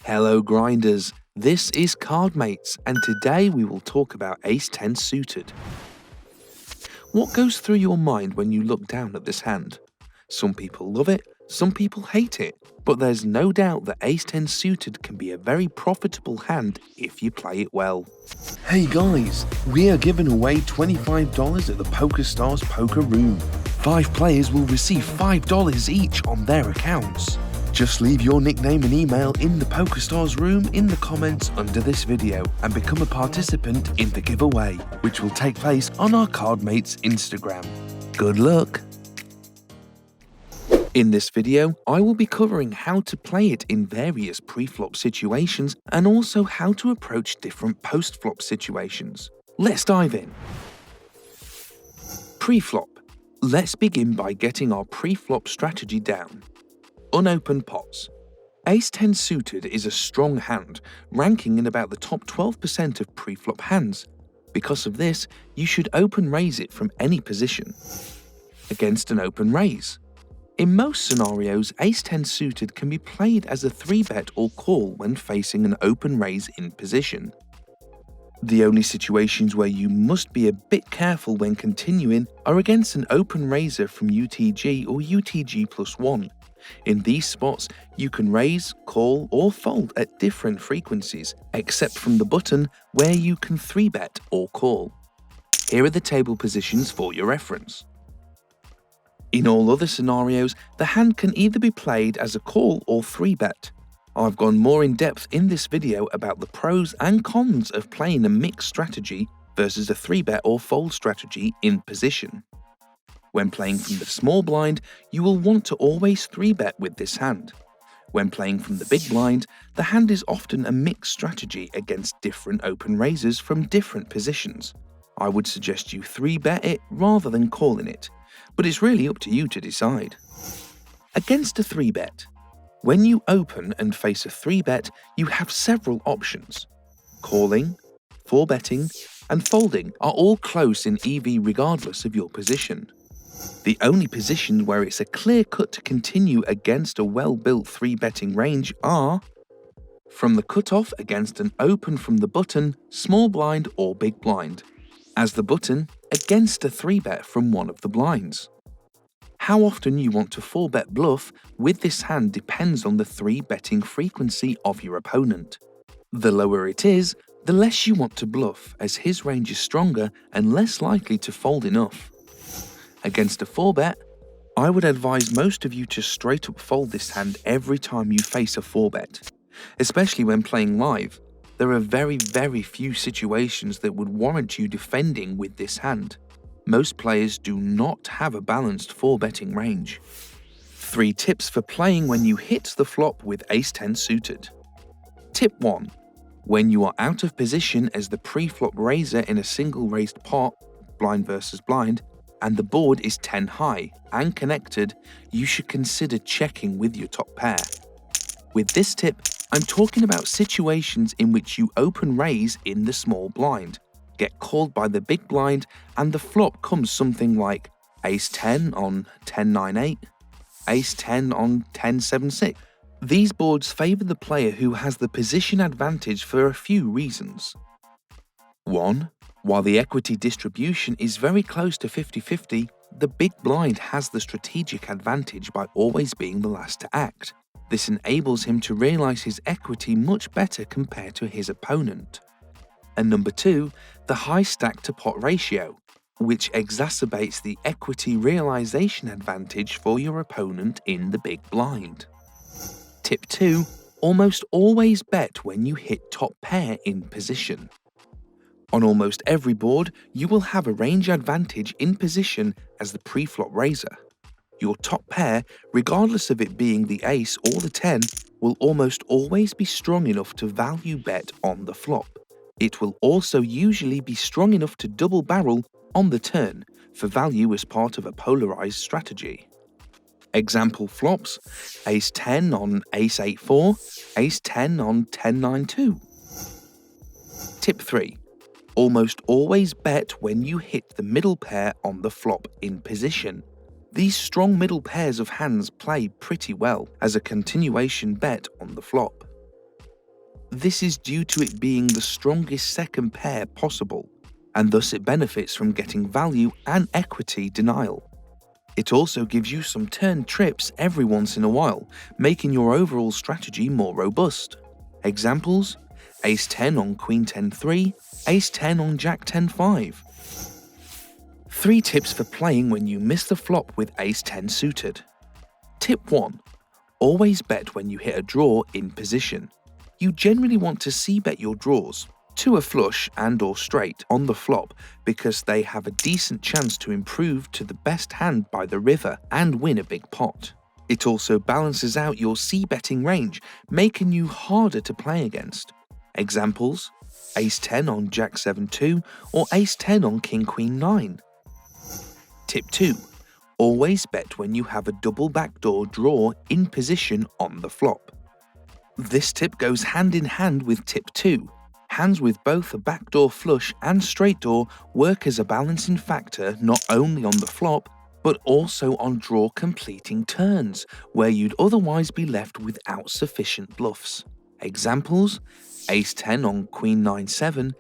Hello grinders, this is Cardmates and today we will talk about Ace-10 suited. What goes through your mind when you look down at this hand? Some people love it, some people hate it, but there's no doubt that Ace-10 suited can be a very profitable hand if you play it well. Hey guys, we are giving away $25 at the Pokerstars poker room. 5 players will receive $5 each on their accounts. Just leave your nickname and email in the Pokerstars room in the comments under this video and become a participant in the giveaway, which will take place on our Cardmates Instagram. Good luck! In this video, I will be covering how to play it in various preflop situations and also how to approach different postflop situations. Let's dive in. Preflop. Let's begin by getting our preflop strategy down. Unopened pots. Ace-10 suited is a strong hand, ranking in about the top 12% of preflop hands. Because of this, you should open raise it from any position. Against an open raise. In most scenarios, Ace-10 suited can be played as a 3-bet or call when facing an open raise in position. The only situations where you must be a bit careful when continuing are against an open raiser from UTG or UTG +1. In these spots, you can raise, call, or fold at different frequencies, except from the button where you can 3-bet or call. Here are the table positions for your reference. In all other scenarios, the hand can either be played as a call or 3-bet. I've gone more in depth in this video about the pros and cons of playing a mixed strategy versus a 3-bet or fold strategy in position. When playing from the small blind, you will want to always 3-bet with this hand. When playing from the big blind, the hand is often a mixed strategy against different open raises from different positions. I would suggest you 3-bet it rather than calling it, but it's really up to you to decide. Against a 3-bet. When you open and face a 3-bet, you have several options. Calling, 4-betting, and folding are all close in EV regardless of your position. The only positions where it's a clear cut to continue against a well-built 3-betting range are from the cutoff against an open from the button, small blind or big blind, as the button against a 3-bet from one of the blinds. How often you want to 4-bet bluff with this hand depends on the 3-betting frequency of your opponent. The lower it is, the less you want to bluff, as his range is stronger and less likely to fold enough. Against a 4-bet, I would advise most of you to straight up fold this hand every time you face a 4-bet. Especially when playing live, there are very few situations that would warrant you defending with this hand. Most players do not have a balanced 4-betting range. 3 tips for playing when you hit the flop with Ace-10 suited. Tip 1. When you are out of position as the preflop raiser in a single raised pot, blind versus blind, and the board is 10 high and connected, you should consider checking with your top pair. With this tip, I'm talking about situations in which you open raise in the small blind, get called by the big blind, and the flop comes something like Ace-10 on 10-9-8, Ace-10 on 10-7-6. These boards favour the player who has the position advantage for a few reasons. 1. While the equity distribution is very close to 50-50, the big blind has the strategic advantage by always being the last to act. This enables him to realise his equity much better compared to his opponent. And number 2, the high stack to pot ratio, which exacerbates the equity realisation advantage for your opponent in the big blind. Tip 2. Almost always bet when you hit top pair in position. On almost every board, you will have a range advantage in position as the preflop raiser. Your top pair, regardless of it being the ace or the 10, will almost always be strong enough to value bet on the flop. It will also usually be strong enough to double barrel on the turn for value as part of a polarized strategy. Example flops: Ace-10 on Ace-8-4, Ace-10 on 10-9-2. Tip 3. Almost always bet when you hit the middle pair on the flop in position. These strong middle pairs of hands play pretty well as a continuation bet on the flop. This is due to it being the strongest second pair possible, and thus it benefits from getting value and equity denial. It also gives you some turn trips every once in a while, making your overall strategy more robust. Examples: Ace 10 on Queen 10 3, Ace 10 on Jack 10 5. 3 tips for playing when you miss the flop with Ace 10 suited. Tip 1. Always bet when you hit a draw in position. You generally want to c-bet your draws to a flush and/or straight on the flop because they have a decent chance to improve to the best hand by the river and win a big pot. It also balances out your c-betting range, making you harder to play against. Examples: Ace 10 on Jack 7 2 or Ace 10 on King Queen 9. Tip 2. Always bet when you have a double backdoor draw in position on the flop. This tip goes hand in hand with tip 2. Hands with both a backdoor flush and straight door work as a balancing factor not only on the flop, but also on draw completing turns, where you'd otherwise be left without sufficient bluffs. Examples: Ace 10 on Queen 9 7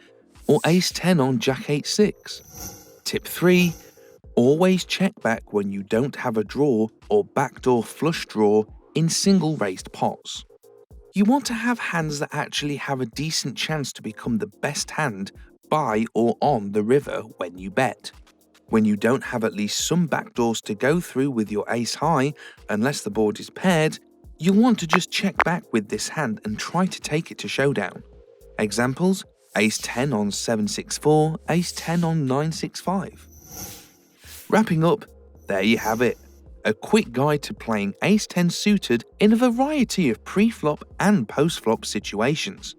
or Ace 10 on Jack 8 6. Tip 3. Always check back when you don't have a draw or backdoor flush draw in single raised pots. You want to have hands that actually have a decent chance to become the best hand by or on the river when you bet. When you don't have at least some backdoors to go through with your ace high, unless the board is paired, you'll want to just check back with this hand and try to take it to showdown. Examples: Ace 10 on 7 6 4, Ace 10 on 9 6 5. Wrapping up, there you have it. A quick guide to playing Ace 10 suited in a variety of pre-flop and post-flop situations.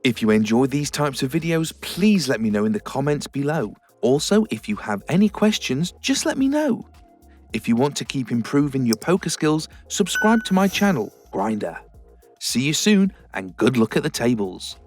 If you enjoy these types of videos, please let me know in the comments below. Also, if you have any questions, just let me know. If you want to keep improving your poker skills, subscribe to my channel, Grinder. See you soon and good luck at the tables.